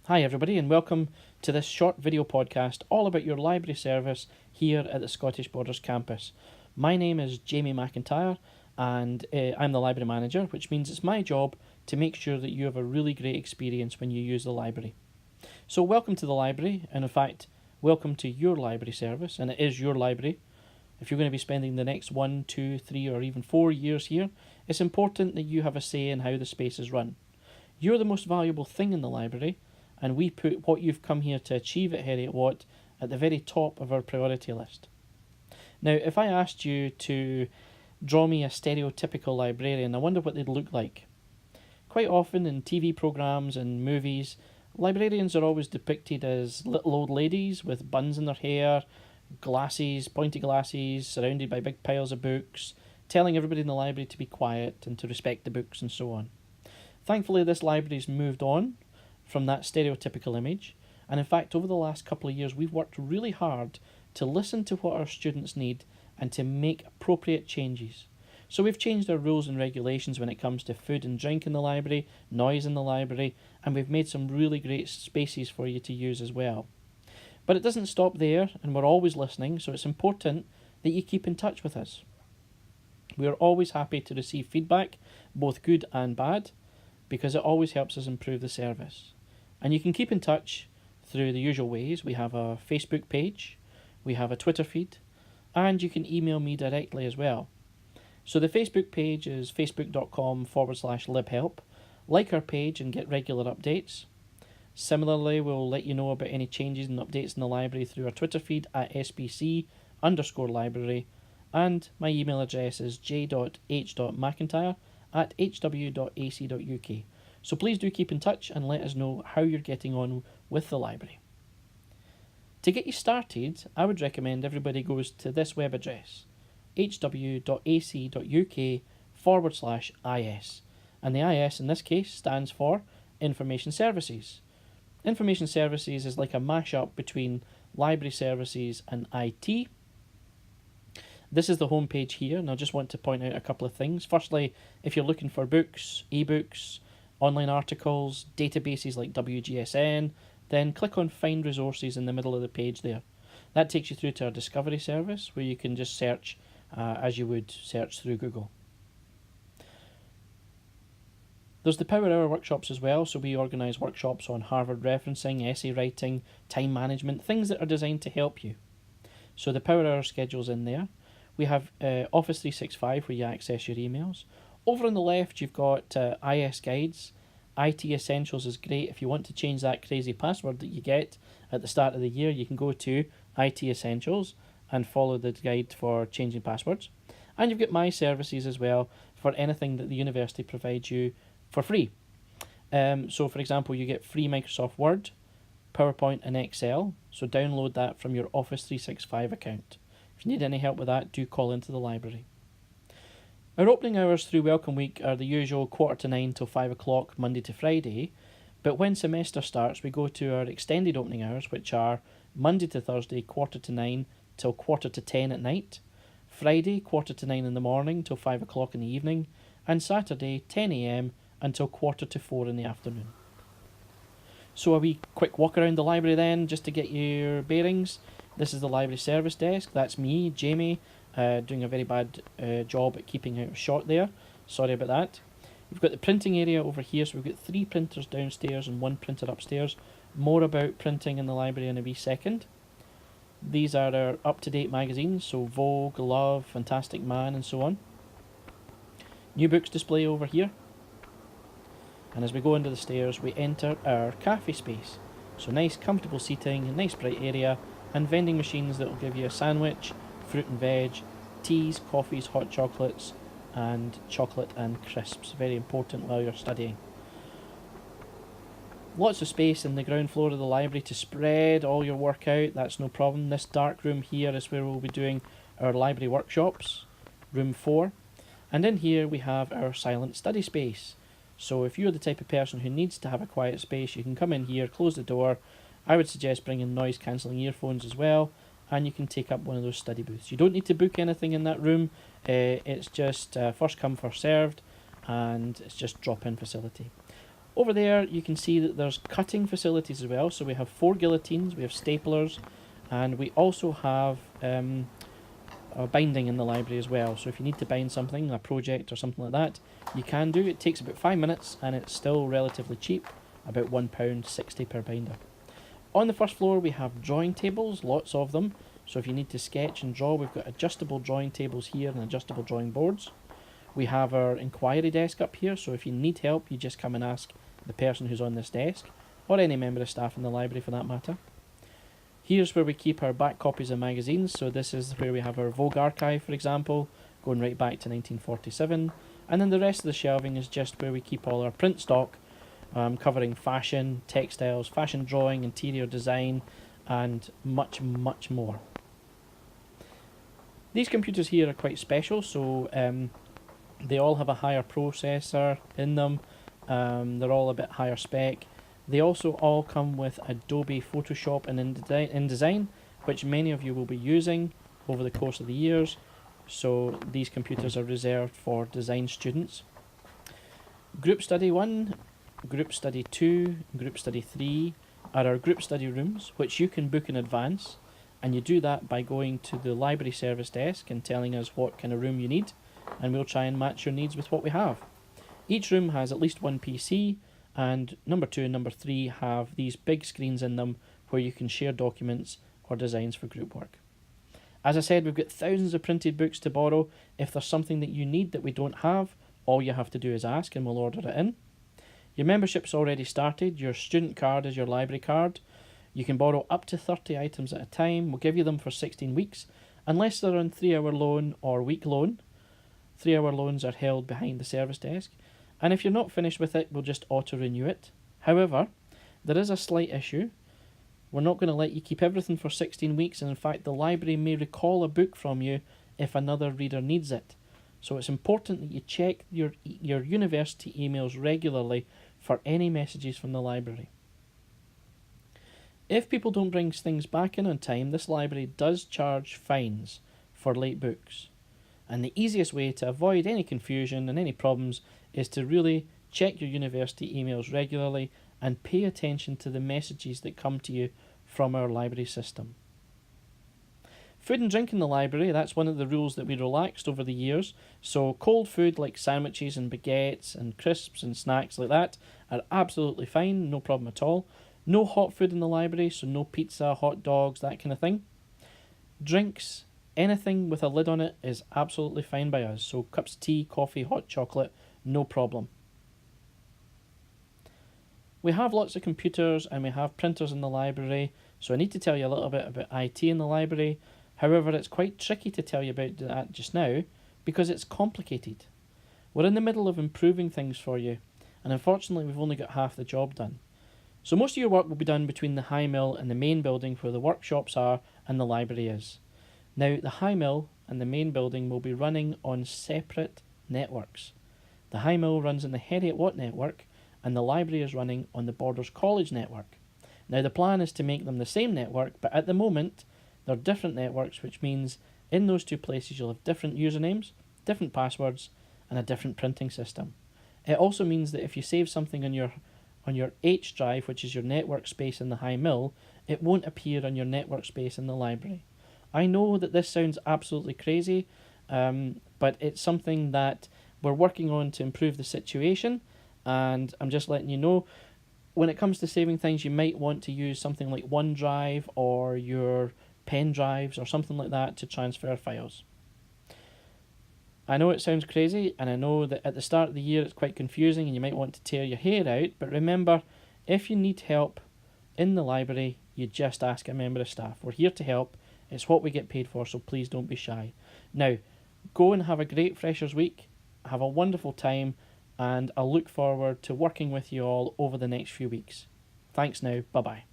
Hi everybody and welcome to this short video podcast all about your library service here at the Scottish Borders campus. My name is Jamie McIntyre and I'm the library manager, which means it's my job to make sure that you have a really great experience when you use the library. So welcome to the library, and in fact welcome to your library service, and it is your library. If you're going to be spending the next 1, 2, 3 or even 4 years here, it's important that you have a say in how the space is run. You're the most valuable thing in the library, and we put what you've come here to achieve at Heriot Watt at the very top of our priority list. Now, if I asked you to draw me a stereotypical librarian, I wonder what they'd look like. Quite often in TV programmes and movies, librarians are always depicted as little old ladies with buns in their hair, glasses, pointy glasses, surrounded by big piles of books, telling everybody in the library to be quiet and to respect the books and so on. Thankfully, this library's moved on from that stereotypical image, and in fact over the last couple of years we've worked really hard to listen to what our students need and to make appropriate changes. So we've changed our rules and regulations when it comes to food and drink in the library, noise in the library, and we've made some really great spaces for you to use as well. But it doesn't stop there, and we're always listening, so it's important that you keep in touch with us. We are always happy to receive feedback, both good and bad, because it always helps us improve the service. And you can keep in touch through the usual ways. We have a Facebook page, we have a Twitter feed, and you can email me directly as well. So the Facebook page is facebook.com/libhelp. Like our page and get regular updates. Similarly, we'll let you know about any changes and updates in the library through our Twitter feed at SBC_library, and my email address is j.h.mcintyre@hwu.ac.uk. So please do keep in touch and let us know how you're getting on with the library. To get you started, I would recommend everybody goes to this web address, hwu.ac.uk/IS, and the IS in this case stands for Information Services. Information Services is like a mash-up between library services and IT. This is the home page here, and I just want to point out a couple of things. Firstly, if you're looking for books, ebooks, online articles, databases like WGSN, then click on Find Resources in the middle of the page there. That takes you through to our Discovery service, where you can just search as you would search through Google. There's the Power Hour workshops as well, so we organise workshops on Harvard referencing, essay writing, time management, things that are designed to help you. So the Power Hour schedule's in there. We have Office 365 where you access your emails. Over on the left you've got IS Guides. IT Essentials is great. If you want to change that crazy password that you get at the start of the year, you can go to IT Essentials and follow the guide for changing passwords. And you've got My Services as well for anything that the university provides you for free. So for example, you get free Microsoft Word, PowerPoint and Excel, so download that from your Office 365 account. If you need any help with that, do call into the library. Our opening hours through Welcome Week are the usual 9:15 till 5 o'clock Monday to Friday, but when semester starts we go to our extended opening hours, which are Monday to Thursday 9:45 till 10:15 at night, Friday 9:45 in the morning till 5 o'clock in the evening, and Saturday 10 a.m. until 3:45 in the afternoon. So a wee quick walk around the library then, just to get your bearings. This is the library service desk. That's me, Jamie, doing a very bad job at keeping out of shot there. Sorry about that. We've got the printing area over here, so we've got 3 printers downstairs and 1 printer upstairs. More about printing in the library in a wee second. These are our up-to-date magazines, so Vogue, Love, Fantastic Man and so on. New books display over here. And as we go into the stairs, we enter our cafe space. So nice comfortable seating, a nice bright area, and vending machines that will give you a sandwich, fruit and veg, teas, coffees, hot chocolates, and chocolate and crisps. Very important while you're studying. Lots of space in the ground floor of the library to spread all your work out, that's no problem. This dark room here is where we'll be doing our library workshops, room 4. And in here we have our silent study space. So if you're the type of person who needs to have a quiet space, you can come in here, close the door. I would suggest bringing noise cancelling earphones as well, and you can take up one of those study booths. You don't need to book anything in that room. It's just first come, first served, and it's just drop-in facility. Over there you can see that there's cutting facilities as well, so we have 4 guillotines, we have staplers, and we also have binding in the library as well. So if you need to bind something, a project or something like that, you can do. It takes about 5 minutes and it's still relatively cheap, about £1.60 per binder. On the first floor we have drawing tables, lots of them. So if you need to sketch and draw, we've got adjustable drawing tables here and adjustable drawing boards. We have our inquiry desk up here, so if you need help you just come and ask the person who's on this desk, or any member of staff in the library for that matter. Here's where we keep our back copies of magazines, so this is where we have our Vogue archive, for example, going right back to 1947, and then the rest of the shelving is just where we keep all our print stock, covering fashion, textiles, fashion drawing, interior design, and much, much more. These computers here are quite special, so they all have a higher processor in them, they're all a bit higher spec. They also all come with Adobe Photoshop and InDesign, which many of you will be using over the course of the years, so these computers are reserved for design students. Group Study 1, Group Study 2, Group Study 3 are our group study rooms, which you can book in advance, and you do that by going to the library service desk and telling us what kind of room you need, and we'll try and match your needs with what we have. Each room has at least one PC, and number 2 and number 3 have these big screens in them where you can share documents or designs for group work. As I said, we've got thousands of printed books to borrow. If there's something that you need that we don't have, all you have to do is ask and we'll order it in. Your membership's already started. Your student card is your library card. You can borrow up to 30 items at a time. We'll give you them for 16 weeks, unless they're on 3-hour loan or week loan. 3-hour loans are held behind the service desk, and if you're not finished with it, we'll just auto-renew it. However, there is a slight issue. We're not going to let you keep everything for 16 weeks, and in fact the library may recall a book from you if another reader needs it. So it's important that you check your university emails regularly for any messages from the library. If people don't bring things back in on time, this library does charge fines for late books. And the easiest way to avoid any confusion and any problems is to really check your university emails regularly and pay attention to the messages that come to you from our library system. Food and drink in the library, that's one of the rules that we relaxed over the years. So cold food like sandwiches and baguettes and crisps and snacks like that are absolutely fine, no problem at all. No hot food in the library, so no pizza, hot dogs, that kind of thing. Drinks, anything with a lid on it is absolutely fine by us. So cups of tea, coffee, hot chocolate, no problem. We have lots of computers and we have printers in the library, so I need to tell you a little bit about IT in the library. However, it's quite tricky to tell you about that just now because it's complicated. We're in the middle of improving things for you, and unfortunately we've only got half the job done. So most of your work will be done between the high mill and the main building where the workshops are and the library is. Now, the high mill and the main building will be running on separate networks. The high mill runs on the Heriot-Watt network and the library is running on the Borders College network. Now, the plan is to make them the same network, but at the moment they're different networks, which means in those two places you'll have different usernames, different passwords, and a different printing system. It also means that if you save something on your H drive, which is your network space in the high mill, it won't appear on your network space in the library. I know that this sounds absolutely crazy, but it's something that we're working on to improve the situation, and I'm just letting you know, when it comes to saving things, you might want to use something like OneDrive or your pen drives or something like that to transfer files. I know it sounds crazy, and I know that at the start of the year it's quite confusing and you might want to tear your hair out, but remember, if you need help in the library, you just ask a member of staff. We're here to help. It's what we get paid for, so please don't be shy. Now, go and have a great Freshers Week, have a wonderful time, and I'll look forward to working with you all over the next few weeks. Thanks now, bye-bye.